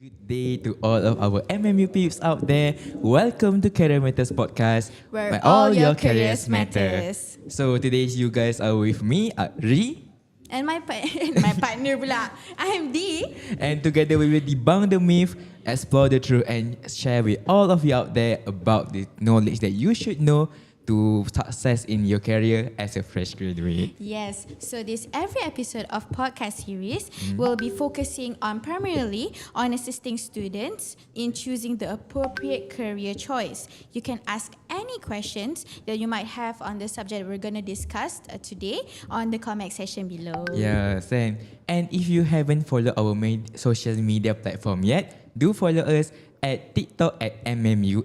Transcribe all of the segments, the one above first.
Good day to all of our MMU peeps out there. Welcome to Career Matters Podcast, where all your careers matters. So today you guys are with me, Ri. And my partner pula, I am Dee. And together we will debunk the myth, explore the truth, and share with all of you out there about the knowledge that you should know to success in your career as a fresh graduate. Yes, so every episode of podcast series will be focusing on primarily on assisting students in choosing the appropriate career choice. You can ask any questions that you might have on the subject we're going to discuss today on the comment section below. Yes, and if you haven't followed our social media platform yet, do follow us at TikTok at MMU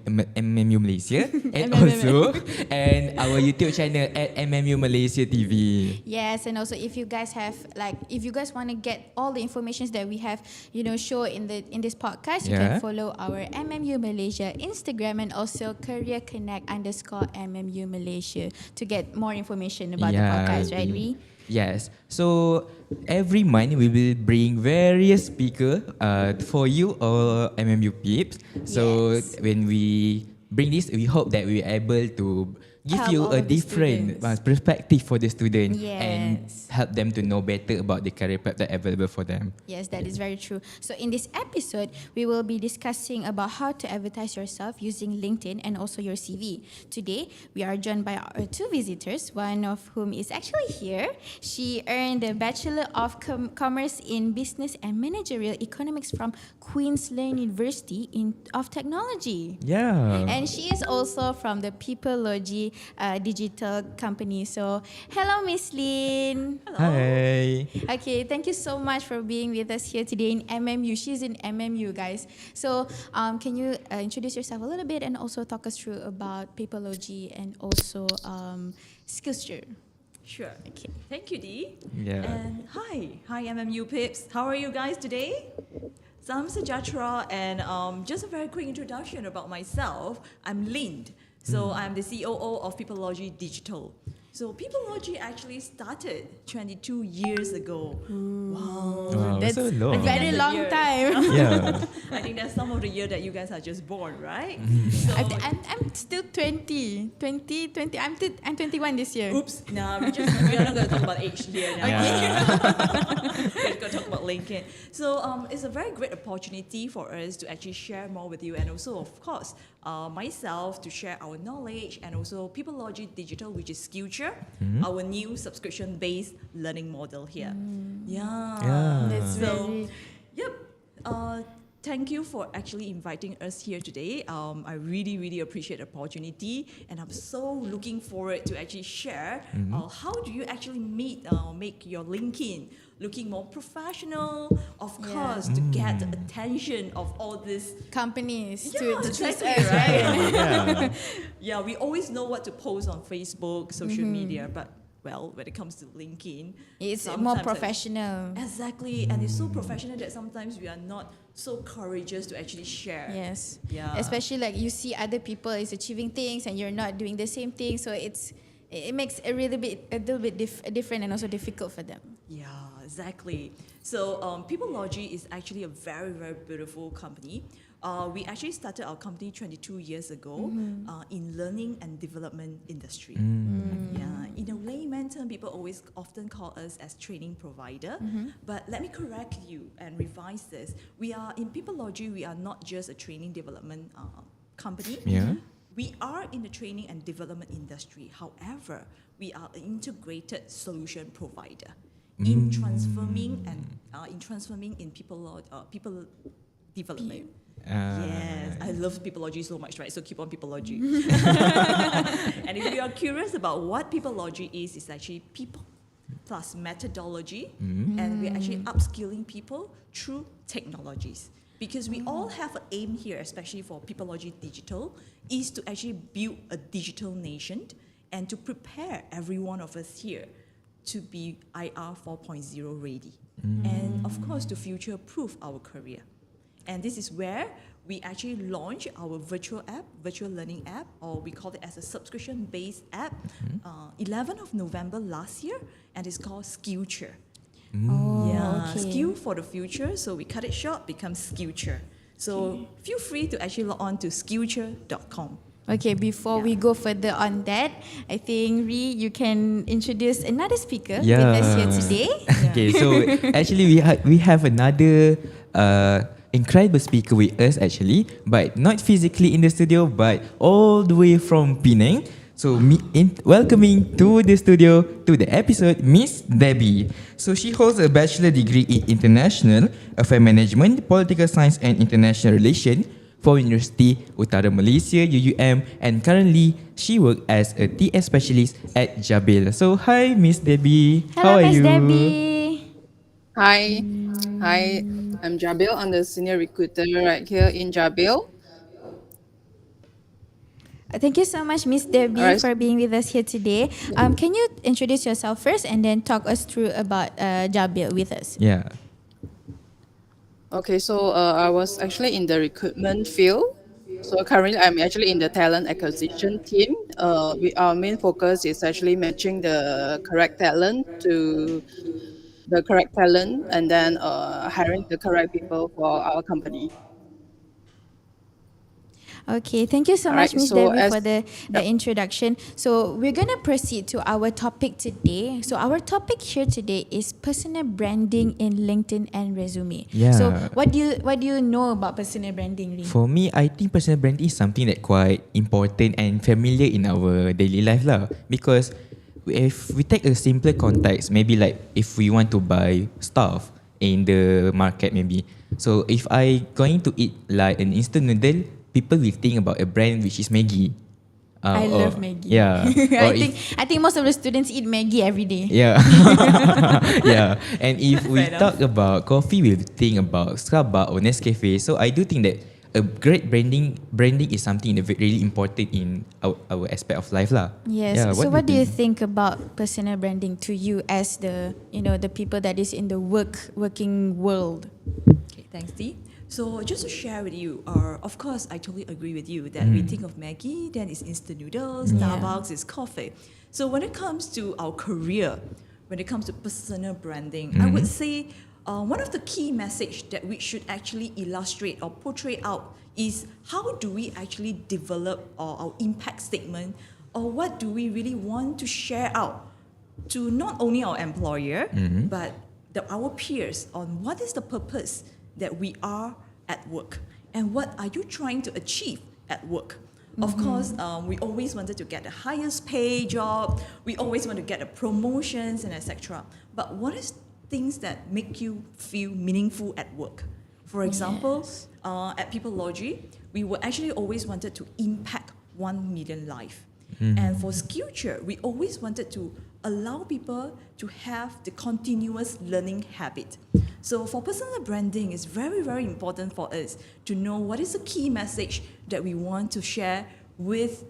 Malaysia and also and our YouTube channel at MMU Malaysia TV. Yes, and also if you guys want to get all the information that we have, show in this podcast, you can follow our MMU Malaysia Instagram and also Career Connect _MMU Malaysia to get more information about the podcast, right, Ree? Yes. So every month we will bring various speakers for you all MMU peeps. So when we bring this, we hope that we are able to give help you all a of the different students. perspective for the student and Yes. help them to know better about the career path that available for them. Yes, that is very true. So in this episode, we will be discussing about how to advertise yourself using LinkedIn and also your CV. Today, we are joined by our two visitors, one of whom is actually here. She earned a Bachelor of Commerce in Business and Managerial Economics from Queensland University of Technology. Yeah. And she is also from the Peoplelogy digital company. So, hello, Miss Lynn. Hi. Okay, thank you so much for being with us here today in MMU. She's in MMU, guys. So, can you introduce yourself a little bit and also talk us through about Peoplelogy and also Skillshare? Sure. Okay. Thank you, Dee. Yeah. And hi MMU Pips. How are you guys today? So I'm Sajatra, and just a very quick introduction about myself. I'm Lind. So I'm the COO of Peoplelogy Digital. So Peoplelogy actually started 22 years ago. Wow. Wow, That's so a long. very That's a long year. time. Yeah. I think that's some of the year that you guys are just born, right? So, I'm still 20. I'm 21 this year. oops, nah, we are not going to talk about age here now. We're going to talk about LinkedIn. So it's a very great opportunity for us to actually share more with you, and also, of course, myself to share our knowledge, and also Peoplelogy Digital, which is Skillshare, our new subscription-based learning model here. Yeah. That's So, very... yep. Thank you for actually inviting us here today. I really, really appreciate the opportunity, and I'm so looking forward to actually share how do you actually make your LinkedIn looking more professional, of course, to get the attention of all this. companies Yeah, to choose exactly, us, right? Yeah. Yeah, we always know what to post on Facebook, social media, but well, when it comes to LinkedIn, It's more sometimes professional. Exactly, and it's so professional that sometimes we are not so courageous to actually share. Yes. Yeah. Especially like you see other people is achieving things and you're not doing the same thing, so it makes a little bit different and also difficult for them. Yeah, exactly. So Peoplelogy is actually a very, very beautiful company. We actually started our company 22 years ago in learning and development industry. Yeah, in a layman term, people always often call us as training provider. But let me correct you and revise this. We are in Peoplelogy. We are not just a training development company. Yeah. We are in the training and development industry. However, we are an integrated solution provider in transforming in people development. Yes, I love Peoplelogy so much, right? So keep on Peoplelogy. And if you are curious about what Peoplelogy is, it's actually people plus methodology, and we're actually upskilling people through technologies. Because we all have an aim here, especially for Peoplelogy Digital, is to actually build a digital nation and to prepare every one of us here to be IR 4.0 ready. And of course, to future-proof our career. And this is where we actually launch our virtual app, virtual learning app, or we call it as a subscription-based app, 11th of November last year, and it's called Skillshare. Oh, Yeah, okay. skill for the future. So we cut it short, becomes Skillshare. So feel free to actually log on to skillshare.com. Okay, before we go further on that, I think Ree, you can introduce another speaker with us here today. Okay, so actually we have another incredible speaker with us actually, but not physically in the studio, but all the way from Penang. So welcoming to the studio to the episode, Miss Debbie. So she holds a bachelor degree in International Affair Management, Political Science and International Relations for University Utara Malaysia (UUM), and currently she works as a TS specialist at Jabil. So hi, Miss Debbie. How Hello, are Miss you? Debbie. Hi, hi. I'm Jabil. I'm the senior recruiter right here in Jabil. Thank you so much, Miss Debbie, Alright. for being with us here today. Can you introduce yourself first and then talk us through about Jabil with us? Yeah. Okay, so I was actually in the recruitment field. So currently, I'm actually in the talent acquisition team. Our main focus is actually matching the correct talent to the correct talent, and then hiring the correct people for our company. Okay, thank you so much, Alright, Miss so Debbie, as- for the introduction. So we're gonna proceed to our topic today. So our topic here today is personal branding in LinkedIn and resume. So Yeah. what do you know about personal branding, Rin? For me, I think personal branding is something that quite important and familiar in our daily life lah. Because if we take a simpler context, maybe like if we want to buy stuff in the market maybe. So if I going to eat like an instant noodle, people will think about a brand which is Maggi. I Or- love Maggie. Yeah. Or if- I think most of the students eat Maggie every day. Yeah. Yeah. And if we Fair talk about coffee, we'll think about Starbucks or Nescafe. So I do think that a great branding is something that really important in our aspect of life lah. Yes. Yeah, So what do you think about personal branding to you as the the people that is in the working world? Okay, thanks, Dee. So just to share with you, of course, I totally agree with you that we think of Maggie, then it's instant noodles, Yeah. Starbucks is coffee. So when it comes to our career, when it comes to personal branding, I would say one of the key message that we should actually illustrate or portray out is how do we actually develop our impact statement, or what do we really want to share out to not only our employer, but our peers on what is the purpose that we are at work and what are you trying to achieve at work. Of course, we always wanted to get the highest pay job, we always want to get the promotions and etc. But what is things that make you feel meaningful at work? For example, at People Logi, we were actually always wanted to impact 1 million life. And for Skillture, we always wanted to allow people to have the continuous learning habit. So for personal branding, it's very, very important for us to know what is the key message that we want to share with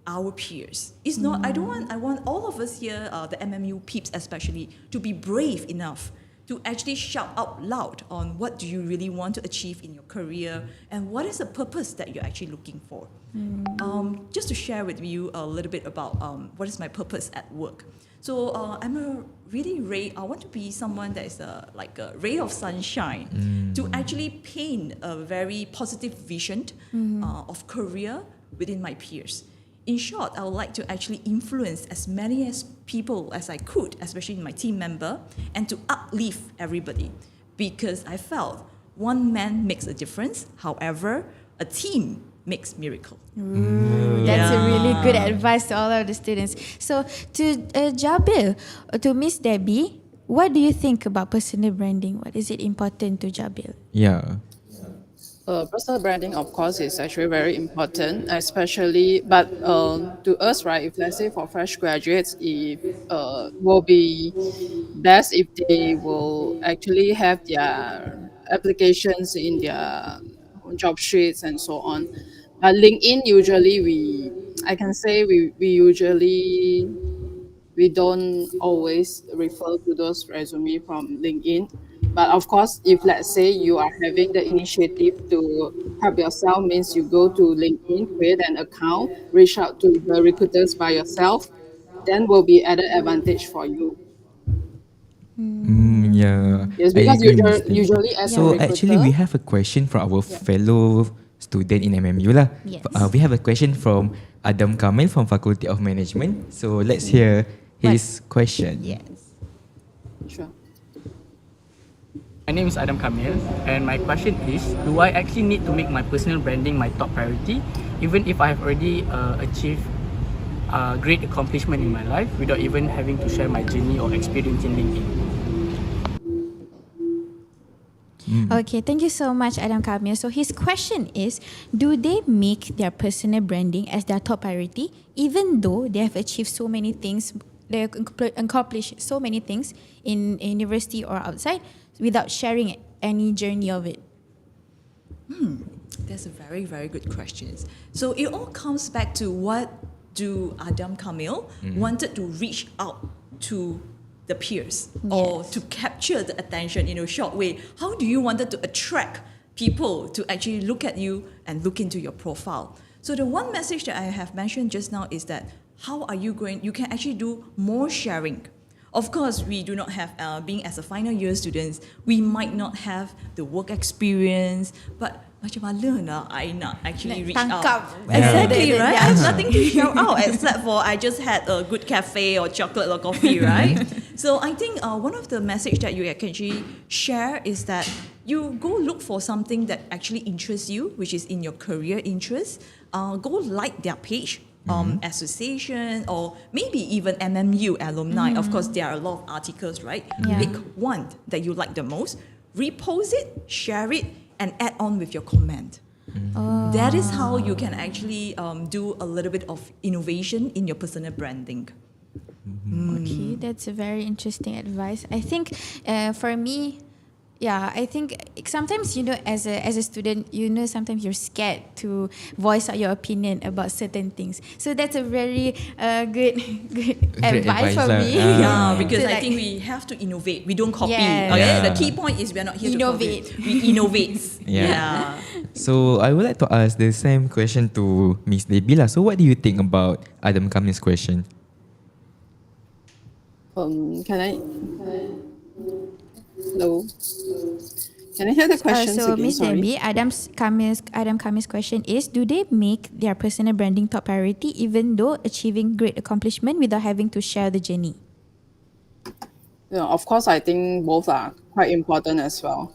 our peers. It's not, I want all of us here, the MMU peeps especially, to be brave enough to actually shout out loud on what do you really want to achieve in your career and what is the purpose that you're actually looking for. Just to share with you a little bit about what is my purpose at work. So I'm a really I want to be someone that is like a ray of sunshine to actually paint a very positive vision of career within my peers. In short, I would like to actually influence as many as people as I could, especially my team member, and to uplift everybody. Because I felt one man makes a difference, however, a team makes miracle. That's a really good advice to all of the students. So to Jabil, to Miss Debbie, what do you think about personal branding? What is it important to Jabil? Yeah. Personal branding, of course, is actually very important, especially, but to us, right, if let's say for fresh graduates, if will be best if they will actually have their applications in their job sheets and so on. But LinkedIn, usually I can say we usually we don't always refer to those resume from LinkedIn. But of course, if let's say you are having the initiative to help yourself, means you go to LinkedIn, create an account, reach out to the recruiters by yourself, then will be added advantage for you. Yeah. Yes, I because agree, Miss Debbie. usually as a So recruiter, actually, we have a question from our fellow student in MMU lah. Yes. We have a question from Adam Kamil from Faculty of Management. So let's hear his question. Yes. sure. My name is Adam Kamil, and my question is, do I actually need to make my personal branding my top priority, even if I have already achieved great accomplishment in my life without even having to share my journey or experience in LinkedIn? Okay, thank you so much, Adam Kamil. So his question is, do they make their personal branding as their top priority, even though they have achieved so many things, they have accomplished so many things in university or outside, without sharing any journey of it? That's a very, very good question. So it all comes back to what do Adam Kamil wanted to reach out to the peers or to capture the attention in a short way. How do you wanted to attract people to actually look at you and look into your profile? So the one message that I have mentioned just now is that how are you going, you can actually do more sharing. Of course, we do not have, being as a final year students, we might not have the work experience, but macam mana I nak actually reach tangkap. out. Exactly, right? I have Yeah. nothing to shout out except for I just had a good cafe or chocolate or coffee, right? So I think one of the message that you can actually share is that you go look for something that actually interests you, which is in your career interest. Go like their page. Association or maybe even MMU alumni. Of course, there are a lot of articles, right? Yeah. Pick one that you like the most, repost it, share it, and add on with your comment. That is how you can actually do a little bit of innovation in your personal branding. Okay, that's a very interesting advice. I think for me, yeah, I think sometimes, as a student, sometimes you're scared to voice out your opinion about certain things. So that's a very good advice for advice me. lah. Yeah, because To I think we have to innovate. We don't copy. Yes. Okay? Yeah. The key point is we are not here Innovate. to copy. We innovate. Yeah. So I would like to ask the same question to Miss Debbie lah. So what do you think about Adam Kamil's question? Can I? Hello. Can I hear the questions So again? Miss Sorry. Debbie, Adam Kamil's question is: do they make their personal branding top priority even though achieving great accomplishment without having to share the journey? Yeah, of course, I think both are quite important as well.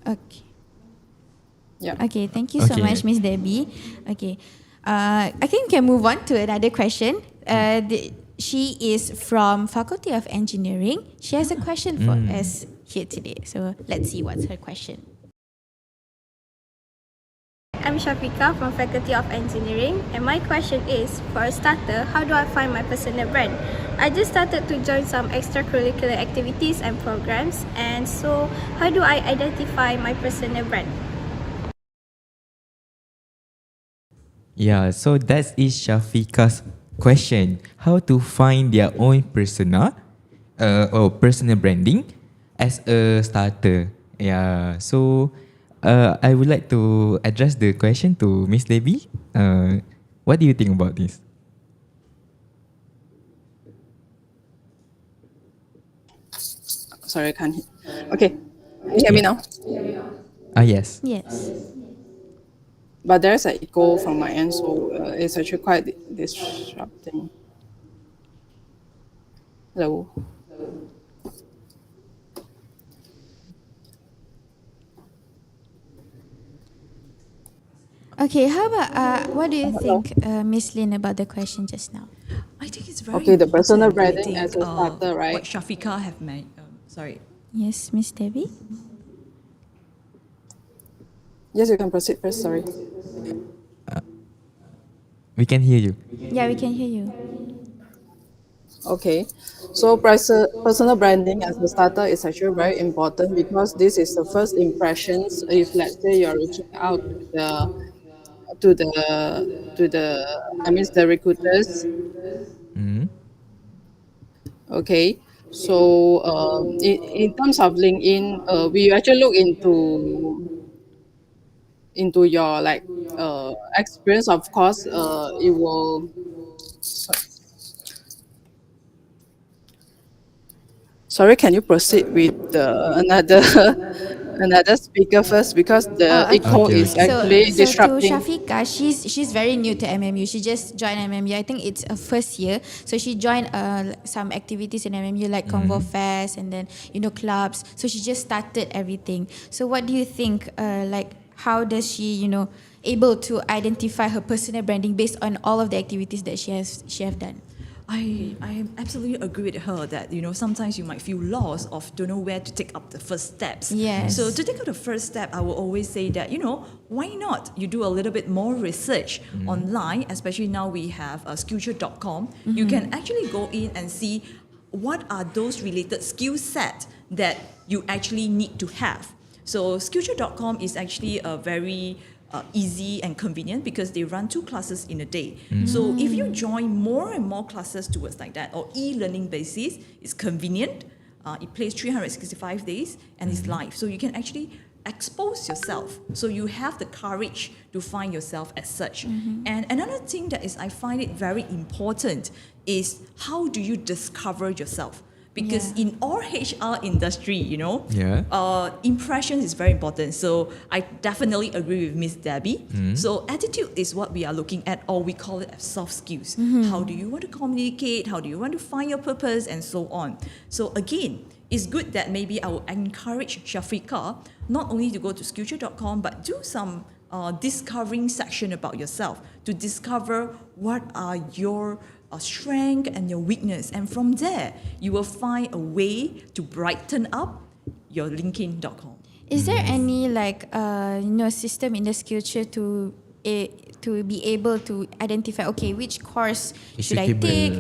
Okay. Yeah. Okay, thank you so Okay. much, Miss Debbie. Okay, I think we can move on to another question. She is from Faculty of Engineering. She has a question for us here today. So let's see what's her question. I'm Shafika from Faculty of Engineering, and my question is, for a starter, how do I find my personal brand? I just started to join some extracurricular activities and programs, and so how do I identify my personal brand? Yeah, so that is Shafika's question. How to find their own persona or personal branding as a starter. Yeah, so I would like to address the question to Miss Debbie. What do you think about this? Sorry, I can't. Okay. Can you hear me now? Yes. Yes. But there's an echo from my end, so it's actually quite disrupting. Hello. Okay, how about what do you think, Miss Lin, about the question just now? I think it's very Okay, the personal important, branding I as a starter, right? What Shafika have made. Sorry. Yes, Miss Debbie. Yes, you can proceed first. Sorry. We can hear you. Yeah, we can hear you. Okay, so personal branding as a starter is actually very important because this is the first impressions. If let's say you're reaching out to the I mean the recruiters. Okay, so in terms of LinkedIn, we actually look into your like experience. Of course, it will. Sorry, can you proceed with another another speaker first because the Oh, okay. echo Okay, is okay. actually So to disrupting. Shafika, she's very new to MMU. She just joined MMU. I think it's a first year. So she joined some activities in MMU like Convo Fest and then clubs. So she just started everything. So what do you think? Like how does she able to identify her personal branding based on all of the activities that she have done? I absolutely agree with her that sometimes you might feel lost of don't know where to take up the first steps. Yes. So to take up the first step, I will always say that why not you do a little bit more research online, especially now we have skillshare.com. You can actually go in and see what are those related skill set that you actually need to have. So skillshare.com is actually a very easy and convenient because they run 2 classes in a day. So if you join more and more classes towards like that or e-learning basis, it's convenient. It plays 365 days and it's live. So you can actually expose yourself. So you have the courage to find yourself as such. And another thing that I find it very important is how do you discover yourself? Because in all HR industry, impression is very important. So I definitely agree with Miss Debbie. So attitude is what we are looking at, or we call it soft skills. How do you want to communicate? How do you want to find your purpose, and so on. So again, it's good that maybe I will encourage Shafiqah not only to go to skillshare.com, but do some discovering section about yourself to discover what are your strength and your weakness, and from there you will find a way to brighten up your LinkedIn.com. Is there any system in the Skillshare to be able to identify, okay, which course should I take?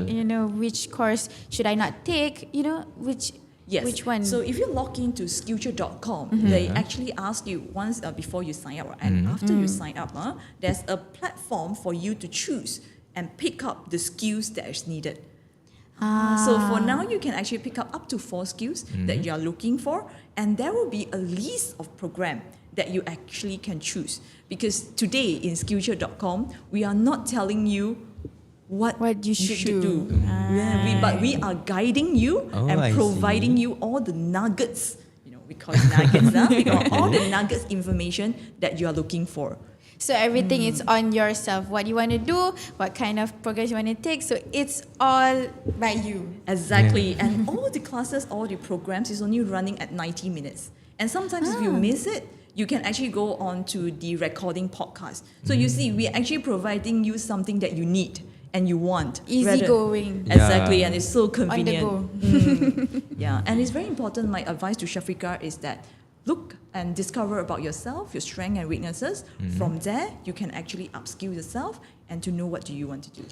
Which course should I not take? Which one? So if you log into skillshare.com, they actually ask you once before you sign up, and after you sign up, there's a platform for you to choose and pick up the skills that is needed. So for now, you can actually pick up to 4 skills that you are looking for, and there will be a list of program that you actually can choose. Because today in skillshare.com, we are not telling you what you should do. But we are guiding you and providing you all the nuggets. We call it nuggets. We got all the nuggets information that you are looking for. So everything is on yourself. What you want to do, what kind of progress you want to take. So it's all by you. Exactly. And all the classes, all the programs is only running at 90 minutes. And sometimes if you miss it, you can actually go on to the recording podcast. So you see, we're actually providing you something that you need and you want. Easygoing. Exactly, and it's so convenient. On the go. Yeah, and it's very important. My advice to Shafiqah is that look and discover about yourself, your strengths and weaknesses. From there, you can actually upskill yourself and to know what do you want to do.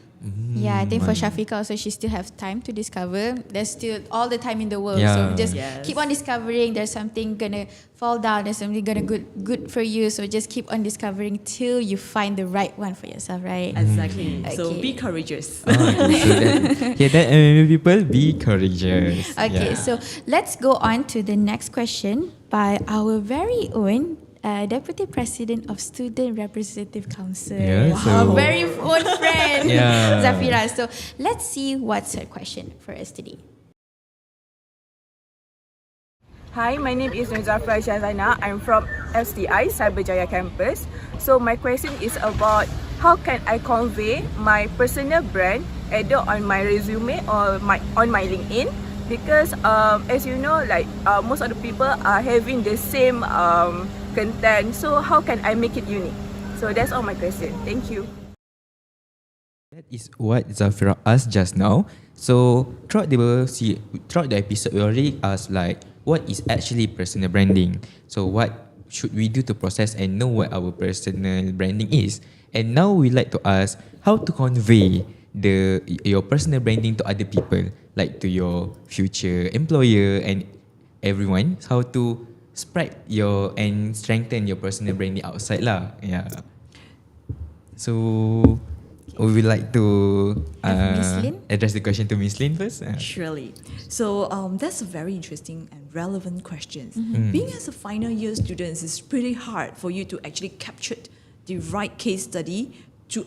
Yeah, I think for Shafiqah also, she still have time to discover. There's still all the time in the world. So just keep on discovering. There's something gonna fall down. There's something gonna good for you. So just keep on discovering till you find the right one for yourself, right? Exactly. Okay. So be courageous. People, be courageous. Okay, so let's go on to the next question by our very own Deputy President of Student Representative Council. Our very own friend, Zafira. So let's see what's her question for us today. Hi, my name is Zafira Shazana. I'm from STI, Cyberjaya campus. So my question is about how can I convey my personal brand either on my resume or on my LinkedIn? Because as you know, most of the people are having the same content. So how can I make it unique? So that's all my question. Thank you. That is what Zafira asked just now. So throughout the episode, we already asked what is actually personal branding. So what should we do to process and know what our personal branding is? And now we like to ask how to convey your personal branding to other people, like to your future employer and everyone. How to spread and strengthen your personal branding outside lah. Yeah. So we would like to address the question to Miss Lin first. Surely. So that's a very interesting and relevant question. Being as a final year student, it's pretty hard for you to actually capture the right case study to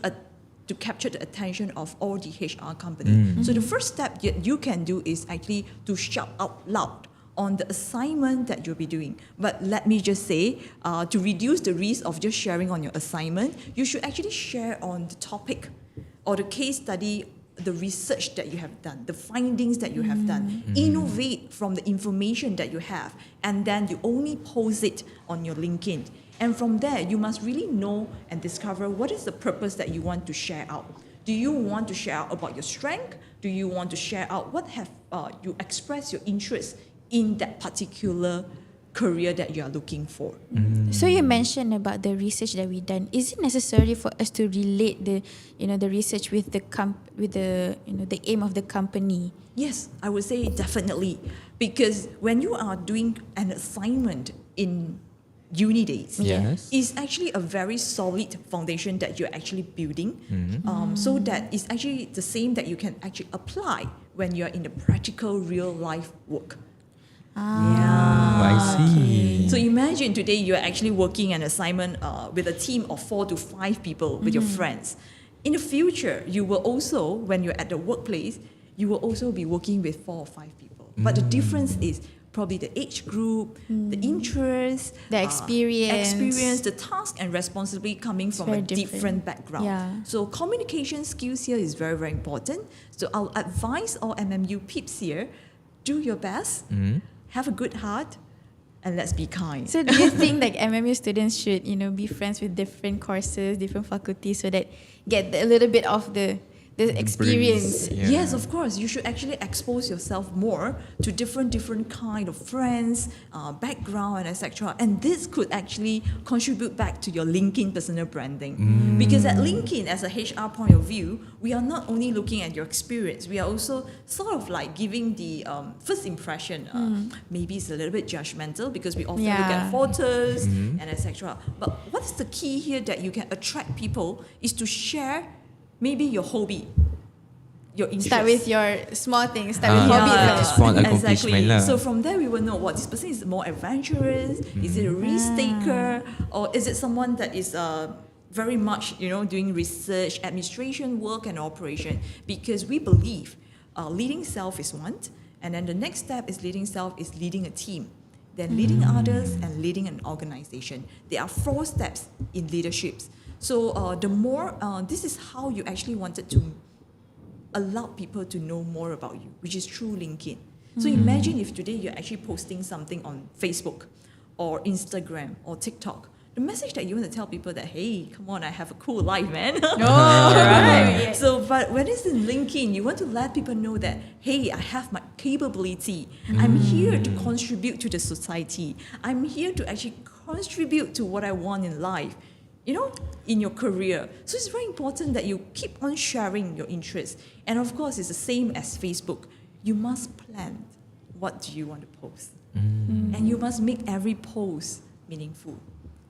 capture the attention of all the HR company. So the first step that you can do is actually to shout out loud on the assignment that you'll be doing. But let me just say, to reduce the risk of just sharing on your assignment, you should actually share on the topic or the case study, the research that you have done, the findings that you have done. Innovate from the information that you have, and then you only post it on your LinkedIn. And from there, you must really know and discover what is the purpose that you want to share out. Do you want to share out about your strength? Do you want to share out what have you express your interest in that particular career that you are looking for? So you mentioned about the research that we done. Is it necessary for us to relate the research with the aim of the company? Yes, I would say definitely, because when you are doing an assignment in uni days, it's actually a very solid foundation that you're actually building, so that it's actually the same that you can actually apply when you're in the practical real life work. I see. So imagine today you're actually working an assignment with a team of 4 to 5 people with your friends. In the future, you will also, when you're at the workplace, you will also be working with 4 or 5 people. But the difference is probably the age group, the interest, The experience. the task and responsibility coming from a very different. different background. Yeah. So communication skills here is very, very important. So I'll advise all MMU peeps here, do your best, have a good heart, and let's be kind. So do you think like MMU students should, be friends with different courses, different faculties so that get a little bit of the experience? Breeze. Yeah. Yes, of course. You should actually expose yourself more to different kind of friends, background, and etc. And this could actually contribute back to your LinkedIn personal branding. Because at LinkedIn, as a HR point of view, we are not only looking at your experience, we are also sort of like giving the first impression. Maybe it's a little bit judgmental because we often look at photos and etc. But what's the key here that you can attract people is to share maybe your hobby, your interest. Start with your small things, start with hobby Yeah. first. Small accomplishment Exactly. lah. So from there we will know what this person is more adventurous, is it a risk taker, or is it someone that is very much doing research, administration work and operation. Because we believe leading self is one, and then the next step is leading self is leading a team, then leading others and leading an organization. There are 4 steps in leaderships. So the more, this is how you actually wanted to allow people to know more about you, which is through LinkedIn. So imagine if today you're actually posting something on Facebook or Instagram or TikTok. The message that you want to tell people that, hey, come on, I have a cool life, man. Right. So, but when it's in LinkedIn, you want to let people know that, hey, I have my capability. I'm here to contribute to the society. I'm here to actually contribute to what I want in life, in your career. So it's very important that you keep on sharing your interests. And of course, it's the same as Facebook. You must plan what do you want to post. And you must make every post meaningful.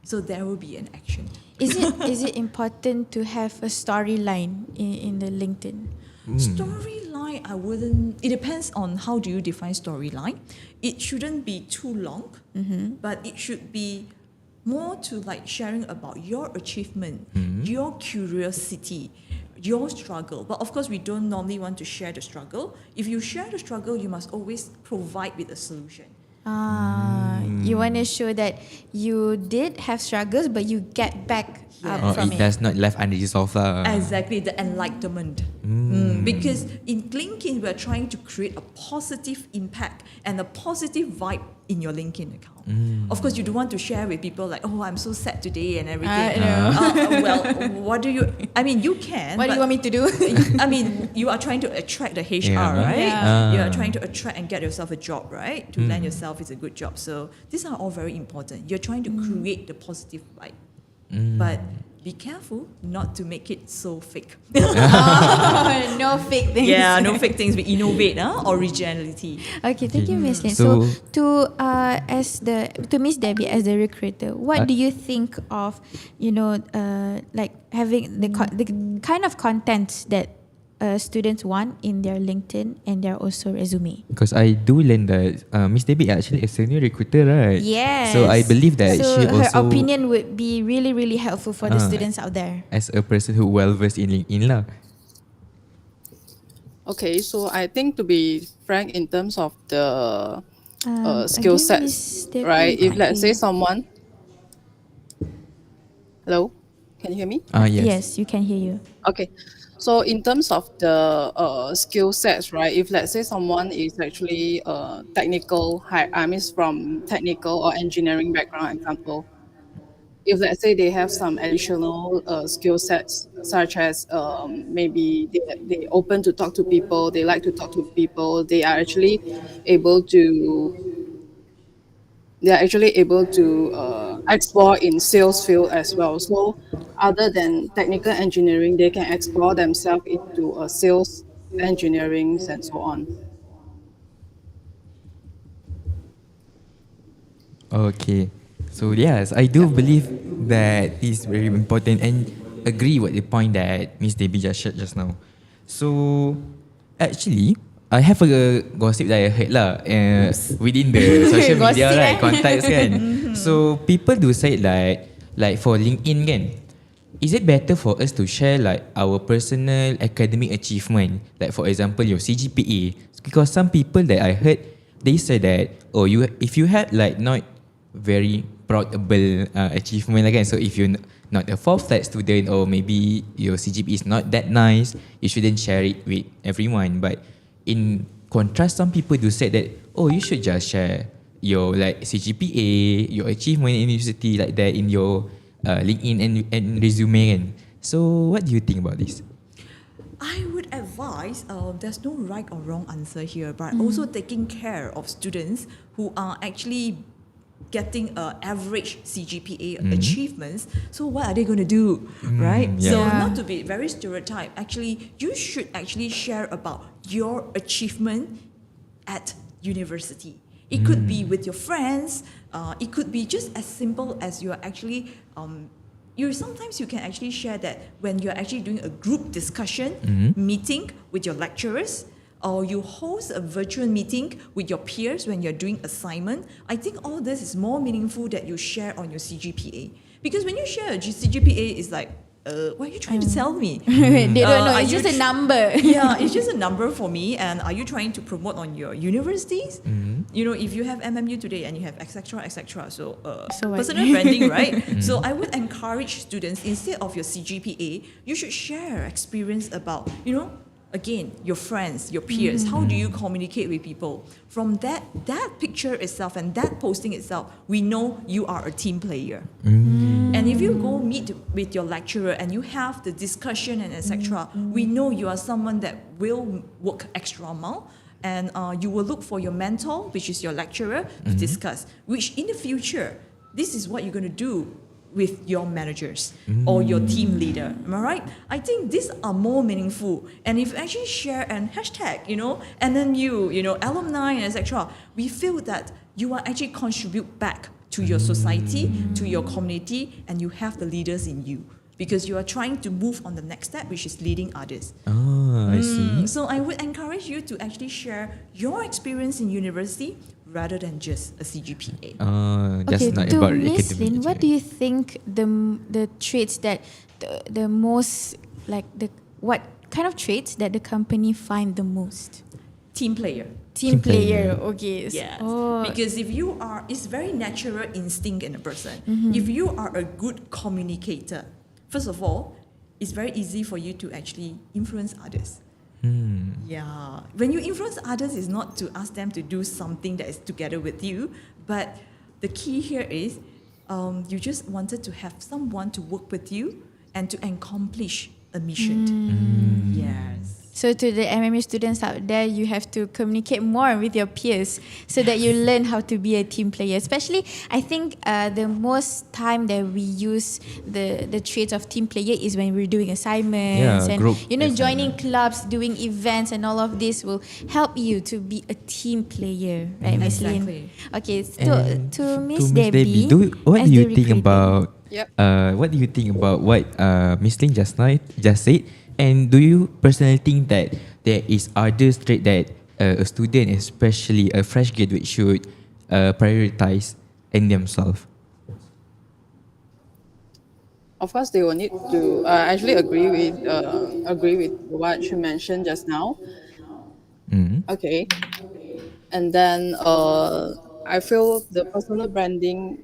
So there will be an action. Is it important to have a storyline in the LinkedIn? Storyline, I wouldn't. It depends on how do you define storyline. It shouldn't be too long, but it should be more to like sharing about your achievement, your curiosity, your struggle. But of course, we don't normally want to share the struggle. If you share the struggle, you must always provide with a solution. You want to show that you did have struggles, but you get back from it does not left unresolved lah. Exactly, the enlightenment. Because in LinkedIn, we're trying to create a positive impact and a positive vibe in your LinkedIn account. Of course, you don't want to share with people like, oh, I'm so sad today and everything. Well, what do you, you can. What do you want me to do? You are trying to attract the HR, Yeah. right? Yeah. You are trying to attract and get yourself a job, right? To land yourself is a good job. So these are all very important. You're trying to create the positive vibe. But be careful not to make it so fake. No fake things. Yeah, no fake things. We innovate, originality. Okay, thank you, Miss Lin. So- So, to Miss Debbie as the recruiter, what do you think of, like having the kind of contents that students want in their LinkedIn and their also resume? Because I do learn that Miss Debbie actually is a new recruiter, right? Yes. So I believe that so she her also, opinion would be really, really helpful for the students out there. as a person who well versed in LinkedIn lah. Okay, so I think to be frank in terms of the skill again, Miss sets, Debbie, right? If can't let's hear say you. someone, hello, can you hear me? Yes, you can hear you. Okay, so in terms of the skill sets, right? If let's say someone is actually technical, from technical or engineering background, example. If let's say they have some additional skill sets, such as maybe they open to talk to people, they like to talk to people, they are actually able to explore in sales field as well. So other than technical engineering, they can explore themselves into sales engineering and so on. Okay. So yes, I do believe that is very important and agree with the point that Miss Debbie just shared just now. So actually, I have a gossip that I heard lah within the social media Gossip, right, context kan. So people do say like for LinkedIn kan, is it better for us to share like our personal academic achievement, like for example your CGPA? Because some people that I heard they say that if you had like not very proudable achievement again. So if you're not a fourth flat student or maybe your CGPA is not that nice, you shouldn't share it with everyone. But in contrast, some people do say that you should just share your like CGPA, your achievement in university like that in your LinkedIn and resume. And so what do you think about this? I would advise there's no right or wrong answer here, but also taking care of students who are actually getting average CGPA achievements. So what are they going to do, right? Yeah. So Yeah. not to be very stereotype, actually, you should actually share about your achievement at university. It could be with your friends. It could be just as simple as you are actually. Sometimes you can actually share that when you're actually doing a group discussion meeting with your lecturers, or you host a virtual meeting with your peers when you're doing assignment. I think all this is more meaningful that you share on your CGPA. Because when you share a CGPA, it's like, what are you trying to tell me? They don't know. Are It's you just a number. Yeah, it's just a number for me. And are you trying to promote on your universities? You know, if you have MMU today and you have etc. etc. So, So what? personal branding, right? So I would encourage students, instead of your CGPA, you should share experience about, again, your friends, your peers. How do you communicate with people? From that picture itself and that posting itself, we know you are a team player. And if you go meet with your lecturer and you have the discussion and etc., we know you are someone that will work extra mile. And you will look for your mentor, which is your lecturer, to discuss, which in the future, this is what you're going to do with your managers or your team leader. Am I right? I think these are more meaningful. And if you actually share and hashtag, and then alumni and etc., we feel that you are actually contribute back to your society, to your community, and you have the leaders in you. Because you are trying to move on the next step, which is leading others. Oh, I see. So I would encourage you to actually share your experience in university rather than just a CGPA. Just not to about Miss academic. Lin, what do you think the traits that the most what kind of traits that the company find the most? Team player. Team Team player. player. Okay. Yes. Oh. Because it's very natural instinct in a person. If you are a good communicator, first of all, it's very easy for you to actually influence others. Yeah. When you influence others, it's not to ask them to do something that is together with you, but the key here is you just wanted to have someone to work with you and to accomplish a mission. Yes. So to the MMU students out there, you have to communicate more with your peers so that you learn how to be a team player. Especially, I think the most time that we use the traits of team player is when we're doing assignments and group joining clubs, doing events, and all of this will help you to be a team player, right, Miss Lin? Exactly. Okay, And to Miss Miss Debbie, what as do you the think recruiter. about what do you think about what Miss Lin just said? And do you personally think that there is other trait that a student, especially a fresh graduate, should prioritize in themselves? Of course, they will need to actually agree with what you mentioned just now. Okay, and then I feel the personal branding.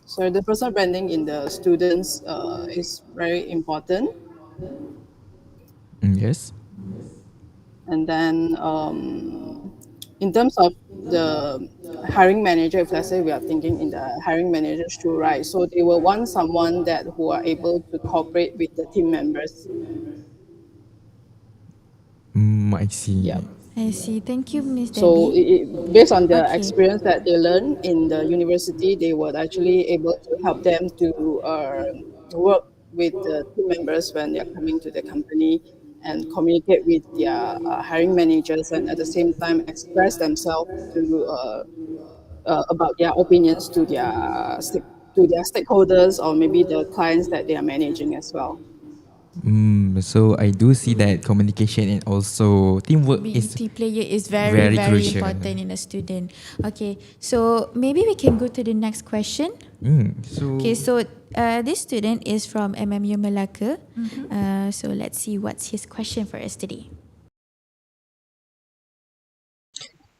So the personal branding in the students is very important. Yes. And then in terms of the hiring manager, if let's say we are thinking in the hiring manager's shoe, right? So they will want someone who are able to cooperate with the team members. I see. Yeah. I see. Thank you, Miss So Debbie. based on the Okay. experience that they learn in the university, they were actually able to help them to work with the team members when they are coming to the company and communicate with their hiring managers, and at the same time express themselves about their opinions to their stakeholders or maybe the clients that they are managing as well. So I do see that communication and also teamwork Being is team player is very, very very crucial. important in a student. Okay, so maybe we can go to the next question. Okay, so this student is from MMU Melaka. So let's see what's his question for us today.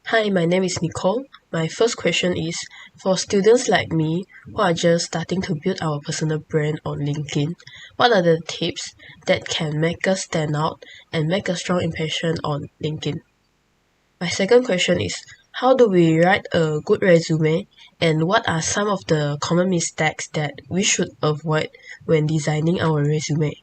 Hi, my name is Nicole. My first question is for students like me who are just starting to build our personal brand on LinkedIn, what are the tips that can make us stand out and make a strong impression on LinkedIn? My second question is how do we write a good resume and what are some of the common mistakes that we should avoid when designing our resume?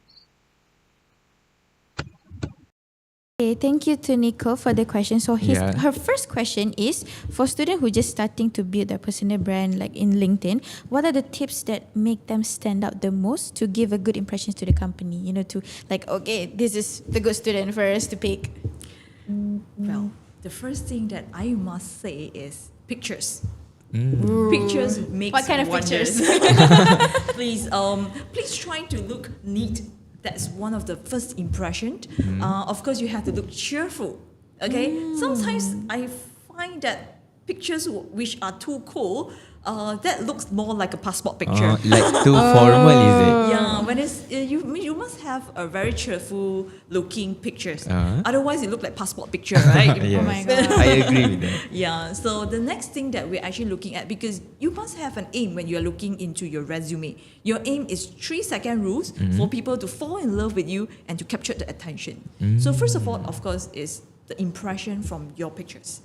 Okay, thank you to Nico for the question. So Yeah. her first question is for students who just starting to build their personal brand like in LinkedIn, what are the tips that make them stand out the most to give a good impression to the company? You know, to like, okay, this is the good student for us to pick. Well, the first thing that I must say is pictures. Pictures makes What kind of wonders. pictures? Please try to look neat. That's one of the first impression. Of course, you have to look cheerful. Okay. Sometimes I find that pictures which are too cool, that looks more like a passport picture. Like too formal, is it? Yeah, when it's you must have a very cheerful looking pictures. Otherwise, it look like passport picture, right? Yes. my God. I agree with that. Yeah. So the next thing that we're actually looking at, because you must have an aim when you're looking into your resume. Your aim is 3-second rules for people to fall in love with you and to capture the attention. So first of all, of course, is the impression from your pictures.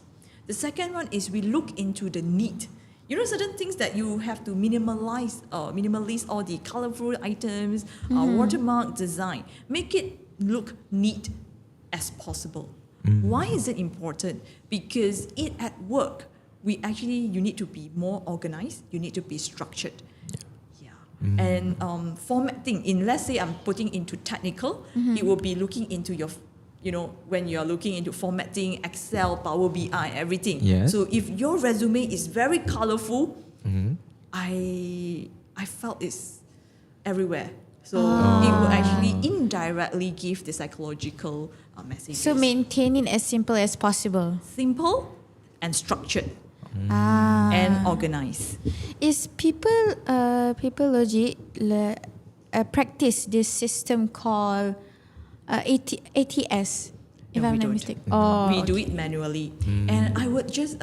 The second one is we look into the need. You know, certain things that you have to minimalize all the colorful items, watermark design. Make it look neat as possible. Why is it important? Because at work, you need to be more organized. You need to be structured. Yeah. And formatting, let's say I'm putting into technical, it will be looking into your, when you're looking into formatting, Excel, Power BI, everything. Yes. So if your resume is very colorful, I felt it's everywhere. So it will actually indirectly give the psychological messages. So maintain it as simple as possible. Simple and structured and organized. Is people practice this system called ATS, if No, I'm we not don't. mistaken? We do it manually. And I would just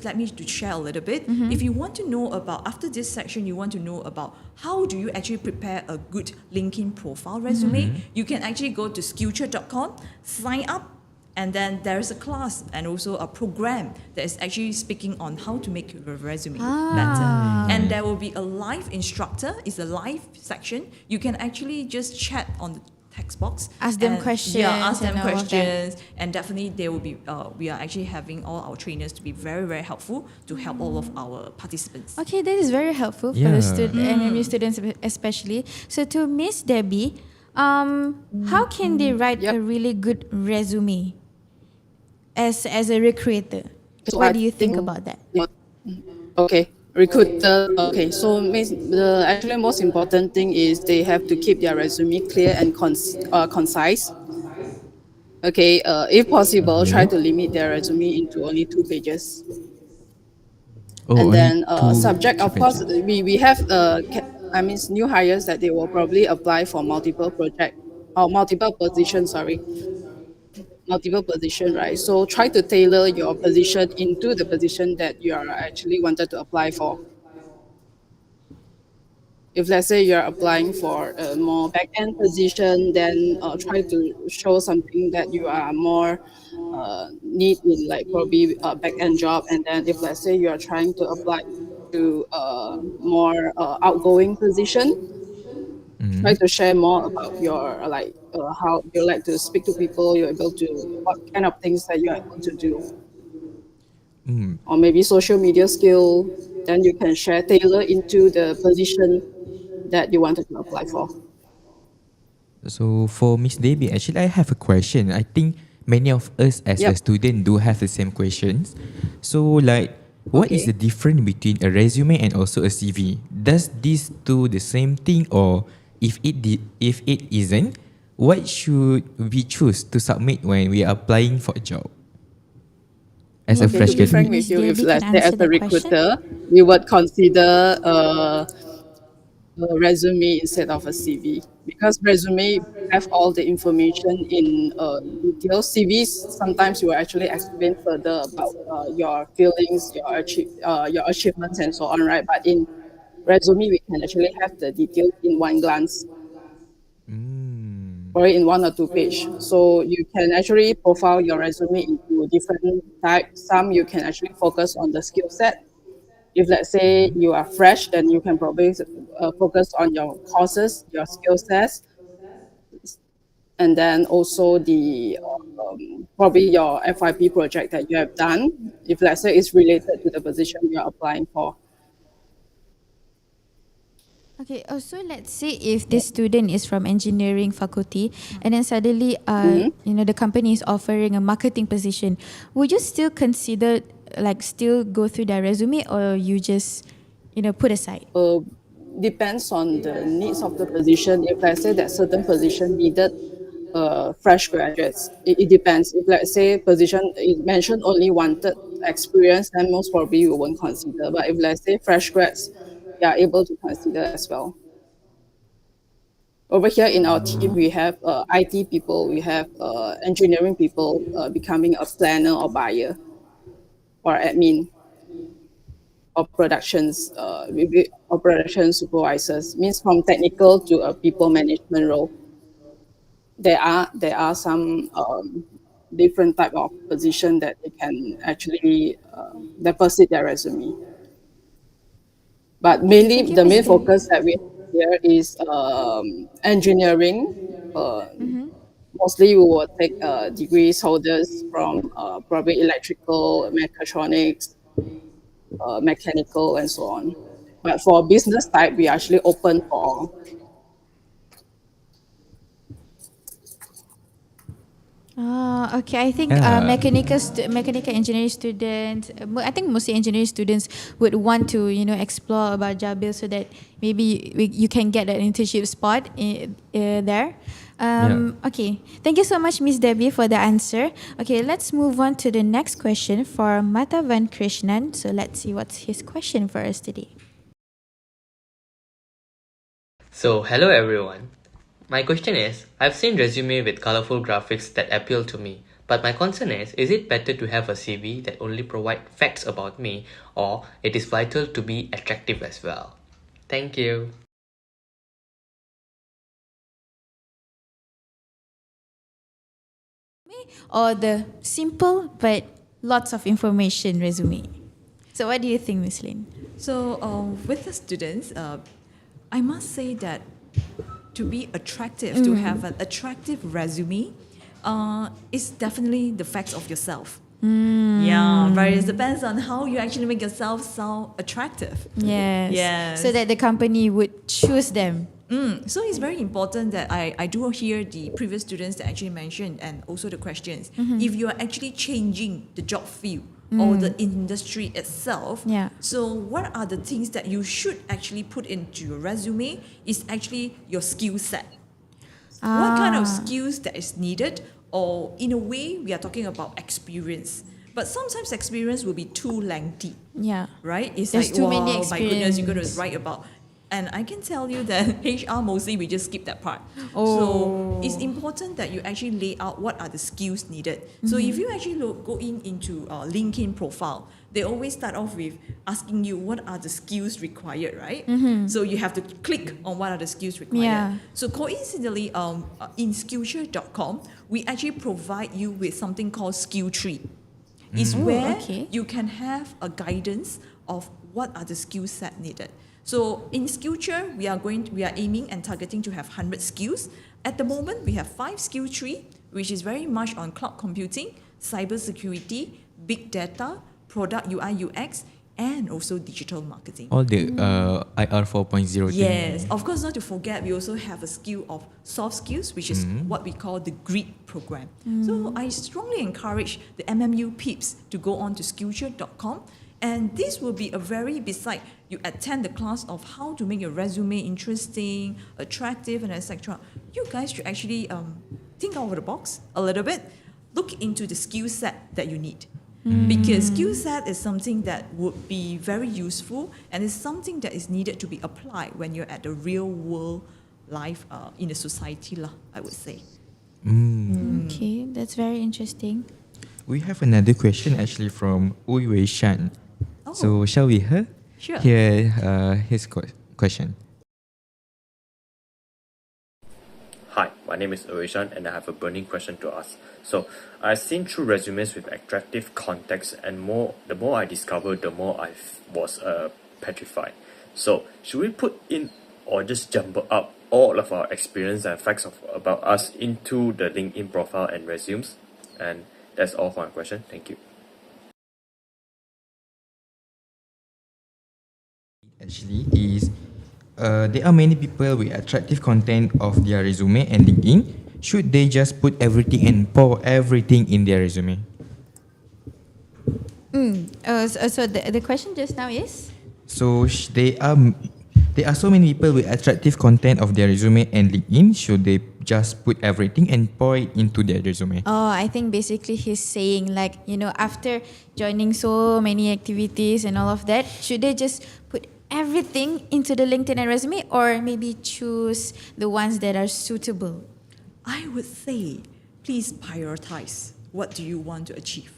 let me to share a little bit. If you want to know about, after this section, you want to know about how do you actually prepare a good LinkedIn profile resume, you can actually go to skillshare.com, sign up, and then there's a class and also a program that is actually speaking on how to make your resume better. And there will be a live instructor, it's a live section. You can actually just chat on the text box. Ask them and- questions Yeah, ask them and all of that. questions. And definitely they will be, we are actually having all our trainers to be very, very helpful to help all of our participants. Okay, that is very helpful for Yeah. the MMU students especially. So to Miss Debbie, how can they write a really good resume as a recruiter? So What I do you think think- about that? Okay, recruiter. Okay, so the actually most important thing is they have to keep their resume clear and concise. Okay, if possible, try to limit their resume into only 2 pages. Oh, And only then two subject, of course, pages. we have new hires that they will probably apply for multiple project or multiple positions. Sorry, multiple position, right? So try to tailor your position into the position that you are actually wanted to apply for. If let's say you're applying for a more back-end position, then try to show something that you are more need in like probably a back-end job. And then if let's say you're trying to apply to a more outgoing position, try to share more about your how you like to speak to people, you're able to, what kind of things that you're able to do. Or maybe social media skill, then you can share tailor into the position that you wanted to apply for. So for Miss Debbie, actually I have a question. I think many of us as a Yep. student do have the same questions. So like, what is Okay. the difference between a resume and also a CV? Does this do the same thing, or if if it isn't, what should we choose to submit when we are applying for a job? As a Okay, fresh to be frank graduate. with you, if Debbie let's can say as answer a that question. recruiter, we would consider a resume instead of a CV, because resume have all the information in detail. CVs sometimes you will actually explain further about your feelings, your achievements, and so on, right? But in resume, we can actually have the details in one glance or in one or two page. So you can actually profile your resume into different types. Some you can actually focus on the skill set. If let's say you are fresh, then you can probably focus on your courses, your skill sets, and then also the probably your FYP project that you have done. If let's say it's related to the position you're applying for. Okay, also let's say if this student is from engineering faculty and then suddenly the company is offering a marketing position, would you still consider like still go through their resume, or you just put aside? Depends on the needs of the position. If let's say that certain position needed fresh graduates, it depends. If let's say position it mentioned only wanted experience, then most probably you won't consider. But if let's say fresh grads, you are able to consider as well. Over here in our team, we have IT people, we have engineering people becoming a planner or buyer or admin or or production supervisors. Means from technical to a people management role. There are some different type of position that they can actually deposit their resume. But Okay, mainly thank you, the Miss main Debbie. focus that we have here is engineering. Uh, Mostly we will take degrees holders from probably electrical, mechatronics, mechanical, and so on. But for business type, we actually open for all. Okay. I think Yeah. mechanical engineering students. I think mostly engineering students would want to explore about Jabil so that maybe you can get an internship spot there. Yeah. Okay. Thank you so much, Miss Debbie, for the answer. Okay, let's move on to the next question for Matavan Krishnan. So let's see what's his question for us today. So, hello everyone. My question is, I've seen resume with colorful graphics that appeal to me, but my concern is it better to have a CV that only provide facts about me, or it is vital to be attractive as well? Thank you. Or the simple but lots of information resume. So what do you think, Miss Lin? So with the students, I must say that to be attractive, to have an attractive resume, is definitely the facts of yourself. Yeah, but it depends on how you actually make yourself sound attractive. Yes. Yes. So that the company would choose them. So it's very important that I do hear the previous students that actually mentioned and also the questions. If you are actually changing the job field or the industry itself, Yeah. so what are the things that you should actually put into your resume is actually your skill set. What kind of skills that is needed, or in a way we are talking about experience. But sometimes experience will be too lengthy. Yeah. Right? It's There's like, too many wow, my goodness, you're going to experience. write about. And I can tell you that HR mostly we just skip that part. Oh. So it's important that you actually lay out what are the skills needed. So if you actually go into LinkedIn profile, they always start off with asking you what are the skills required, right? So you have to click on what are the skills required. Yeah. So coincidentally, in skillshare.com, we actually provide you with something called skill tree. Is where okay. you can have a guidance of what are the skill set needed. So in Skillshare, we are aiming and targeting to have 100 skills. At the moment, we have 5 skill tree, which is very much on cloud computing, cybersecurity, big data, product UI UX, and also digital marketing. All the IR 4.0 thing. Yes, of course, not to forget, we also have a skill of soft skills, which is what we call the GRID program. So I strongly encourage the MMU peeps to go on to skillshare.com. And this will be a very, beside you attend the class of how to make your resume interesting, attractive, and etc. You guys should actually think out of the box a little bit. Look into the skill set that you need. Because skill set is something that would be very useful and is something that is needed to be applied when you're at the real world life in the society lah, I would say. Okay, that's very interesting. We have another question actually from Ui Wei Shan. So shall we Sure. hear his question? Hi, my name is Oishan and I have a burning question to ask. So, I've seen through resumes with attractive context and the more I discovered, the more I was petrified. So, should we put in or just jumble up all of our experience and facts about us into the LinkedIn profile and resumes? And that's all for my question. Thank you. Actually is there are many people with attractive content of their resume and LinkedIn. Should they just put everything and pour everything in their resume? So the question just now is? So there are so many people with attractive content of their resume and LinkedIn. Should they just put everything and pour it into their resume? Oh, I think basically he's saying like, after joining so many activities and all of that, should they just put everything into the LinkedIn and resume, or maybe choose the ones that are suitable? I would say, please prioritize. What do you want to achieve?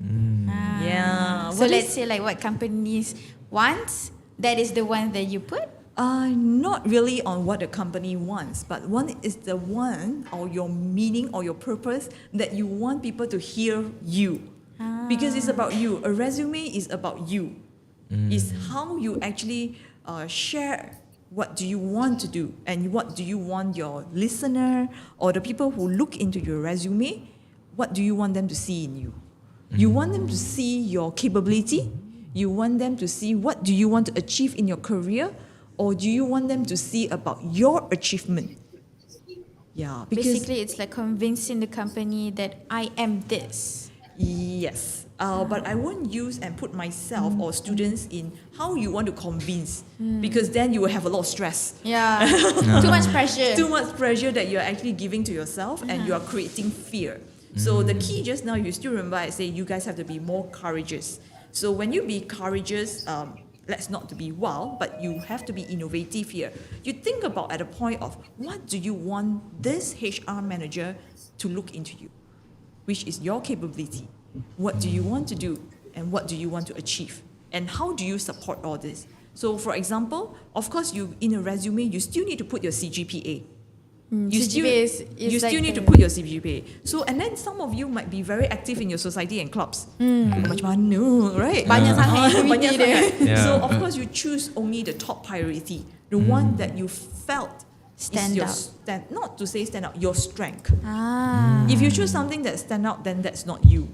Yeah. So let's say like what companies wants, that is the one that you put? Not really on what the company wants, but one is the one or your meaning or your purpose that you want people to hear you. Because it's about you. A resume is about you. It's how you actually share what do you want to do and what do you want your listener or the people who look into your resume, what do you want them to see in you? You want them to see your capability? You want them to see what do you want to achieve in your career? Or do you want them to see about your achievement? Yeah, because Basically, it's like convincing the company that I am this. yes. But I won't use and put myself or students in how you want to convince, because then you will have a lot of stress. Yeah, too much pressure. Too much pressure that you're actually giving to yourself and you are creating fear. So the key just now, you still remember I say you guys have to be more courageous. So when you be courageous, let's not to be wild, but you have to be innovative here. You think about at a point of what do you want this HR manager to look into you, which is your capability. What do you want to do and what do you want to achieve? And how do you support all this? So for example, of course, you in a resume, you still need to put your CGPA. You still need to put your CGPA. So, and then some of you might be very active in your society and clubs. Macam mana, right? Banyak sangat activity dia. So, of course, you choose only the top priority, the one that you felt Stand is your out. not to say stand out, your strength. If you choose something that stand out, then that's not you.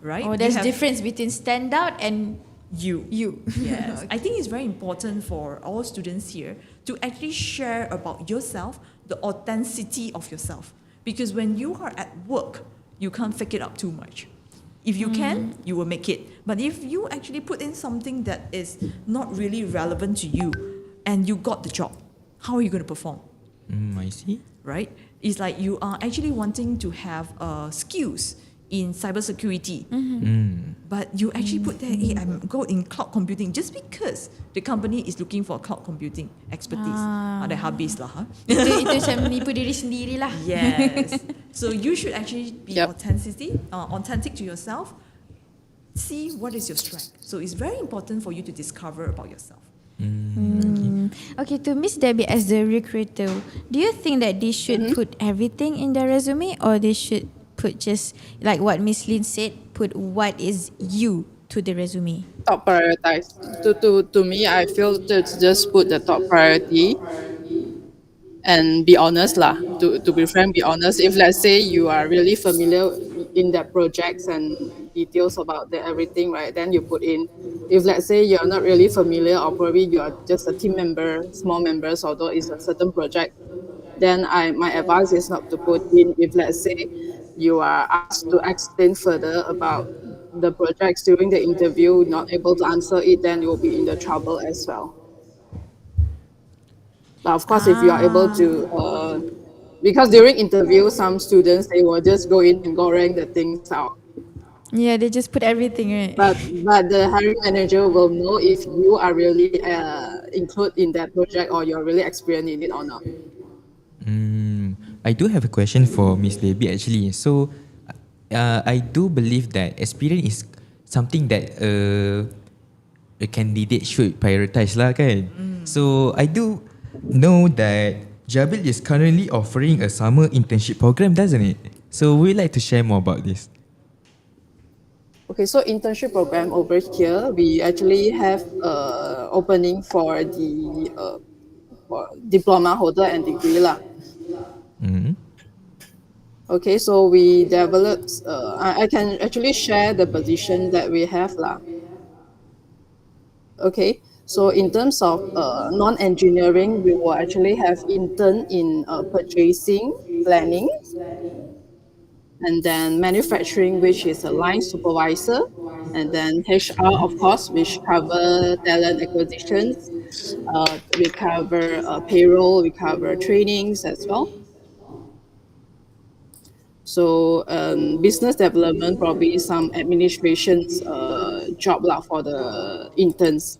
Right? Oh, there's difference between stand out and you. you. Yes. I think it's very important for all students here to actually share about yourself, the authenticity of yourself. Because when you are at work, you can't fake it up too much. If you can, you will make it. But if you actually put in something that is not really relevant to you and you got the job, how are you going to perform? I see. Right? It's like you are actually wanting to have skills in cybersecurity, but you actually put there, hey, I'm go in cloud computing just because the company is looking for cloud computing expertise. Ada habis lah. itu macam menipu diri sendiri lah. Yes. So you should actually be Yep. authentic to yourself. See what is your strength. So it's very important for you to discover about yourself. Okay, to Miss Debbie as the recruiter, do you think that they should put everything in their resume, or they should put just like what Miss Lin said, put what is you to the resume? Top prioritize. To me, I feel to just put the top priority and be honest lah. To be frank, be honest. If let's say you are really familiar in that projects and details about the everything, right? Then you put in. If let's say you're not really familiar, or probably you are just a team member, small members, although it's a certain project, then my advice is not to put in. If let's say you are asked to explain further about the projects during the interview, not able to answer it, then you will be in the trouble as well. But of course, if you are able to, because during interview, some students, they will just go in and goreng the things out. Yeah, they just put everything, right? But the hiring manager will know if you are really included in that project or you're really experienced in it or not. I do have a question for Miss Debbie actually. So, I do believe that experience is something that a candidate should prioritize lah kan. So, I do know that Jabil is currently offering a summer internship program, doesn't it? So, would you like to share more about this? Okay, so internship program over here, we actually have opening for the for diploma holder and degree lah. Okay, so we developed. I can actually share the position that we have lah. Okay, so in terms of non-engineering, we will actually have intern in purchasing, planning, and then manufacturing, which is a line supervisor, and then HR, of course, which cover talent acquisitions. We cover payroll, we cover trainings as well. So business development, probably some administration's job lah for the interns.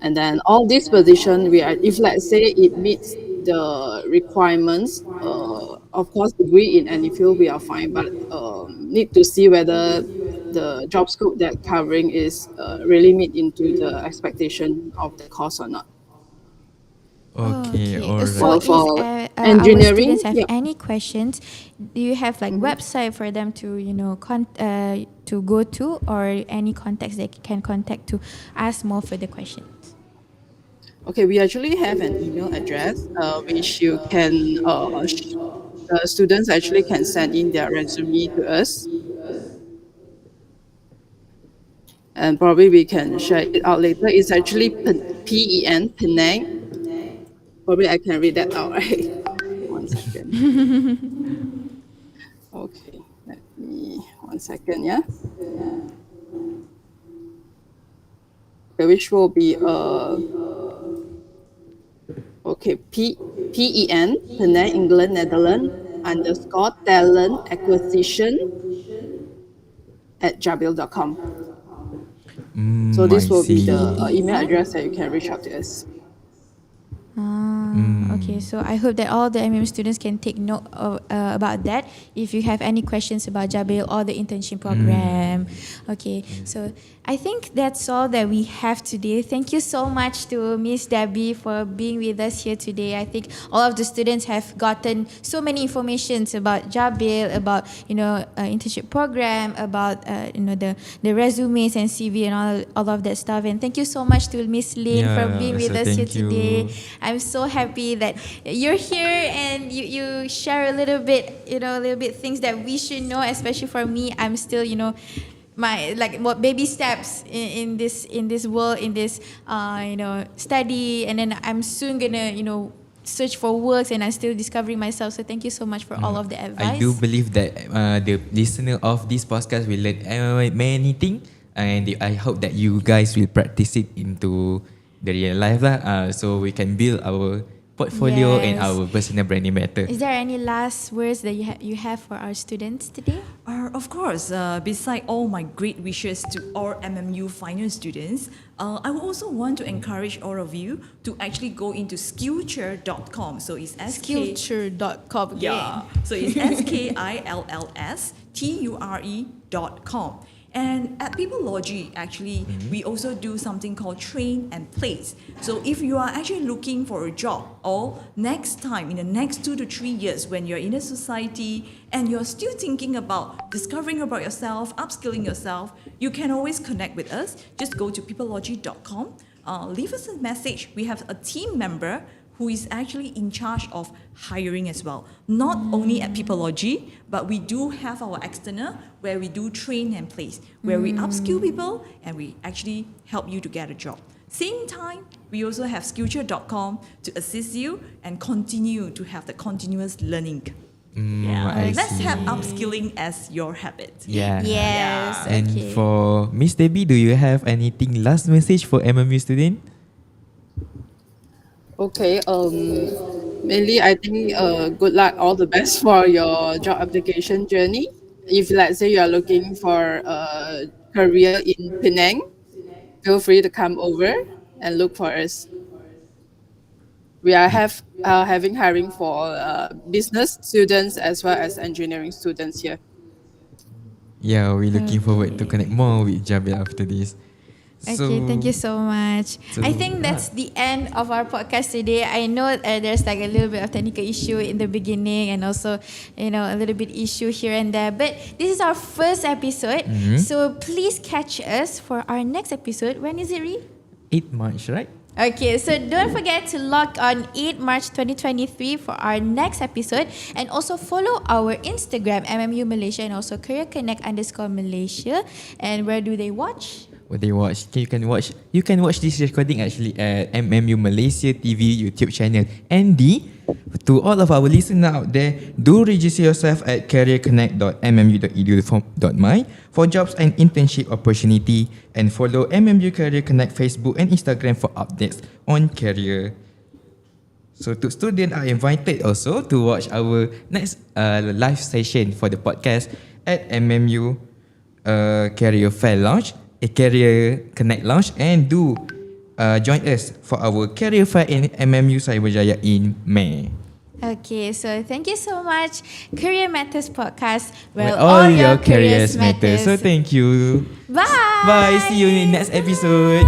And then all these positions, we are, if let's say it meets the requirements, of course, degree in any field, we are fine, but need to see whether the job scope that covering is really meet into the expectation of the course or not. Okay, Okay. alright. So For if our engineering, students have yeah. any questions, do you have like website for them to to go to, or any contacts they can contact to ask more further questions? Okay, we actually have an email address which you can, the students actually can send in their resume to us. And probably we can share it out later. It's actually PEN, Penang. Probably I can read that out, right? 1 second. Okay, let me, 1 second, yeah? Okay, which will be, okay, PEN, Penang, England, Netherlands, underscore talent acquisition at jabil.com. So this I will be see. the email address that you can reach out to us. Okay, so I hope that all the MM students can take note of, about that. If you have any questions about Jabil or the internship program. Okay, so I think that's all that we have today. Thank you so much to Miss Debbie for being with us here today. I think all of the students have gotten so many informations about Jabil, about internship program, about the resumes and CV and all of that stuff. And thank you so much to Miss Lin for being with us here thank you. today. I'm so happy that you're here and you share a little bit things that we should know, especially for me. I'm still, my what baby steps in this world, in this study, and then I'm soon gonna search for works, and I'm still discovering myself. So thank you so much for all of the advice. I do believe that the listener of this podcast will learn many things, and I hope that you guys will practice it into the real life lah. So we can build our portfolio and Yes. our personal branding better. Is there any last words that you have for our students today? Of course, beside all my great wishes to all MMU final students, I would also want to encourage all of you to actually go into skillture.com. So it's Skillture.com again. Yeah. So it's skillsture.com. And at Peoplelogy, actually, we also do something called train and place. So if you are actually looking for a job, or next time, in the next 2 to 3 years, when you're in a society and you're still thinking about discovering about yourself, upskilling yourself, you can always connect with us. Just go to peoplelogy.com, leave us a message. We have a team member who is actually in charge of hiring as well. Not only at Peoplelogy, but we do have our external where we do train and place, where we upskill people and we actually help you to get a job. Same time, we also have skillture.com to assist you and continue to have the continuous learning. I Let's see. have upskilling as your habit. Yeah. Yes. And Okay. for Miss Debbie, do you have anything last message for MMU student? Okay, mainly I think good luck, all the best for your job application journey. if let's say you are looking for a career in Penang, feel free to come over and look for us. We are having hiring for business students as well as engineering students here. Yeah, we're looking forward to connect more with Jabil after this. Okay, thank you so much. so- I think that's the end of our podcast today. I know there's like a little bit of technical issue in the beginning and also, a little bit issue here and there. But this is our first episode. So please catch us for our next episode. When is it, Ree? 8 March, right? Okay, so don't forget to log on 8 March 2023 for our next episode, and also follow our Instagram MMU Malaysia and also Career Connect _Malaysia. And where do they watch? What they watch? You can watch this recording actually at MMU Malaysia TV YouTube channel. And to all of our listeners out there, do register yourself at careerconnect.mmu.edu.my for jobs and internship opportunity, and follow MMU Career Connect Facebook and Instagram for updates on career. So to students are invited also to watch our next live session for the podcast at MMU Career Fair Lounge, a Career Connect Lounge, and do join us for our Career Fair in MMU Cyberjaya in May. Okay, so thank you so much. Career Matters Podcast, Where all your careers matter. So thank you. Bye. Bye. See you in the next episode.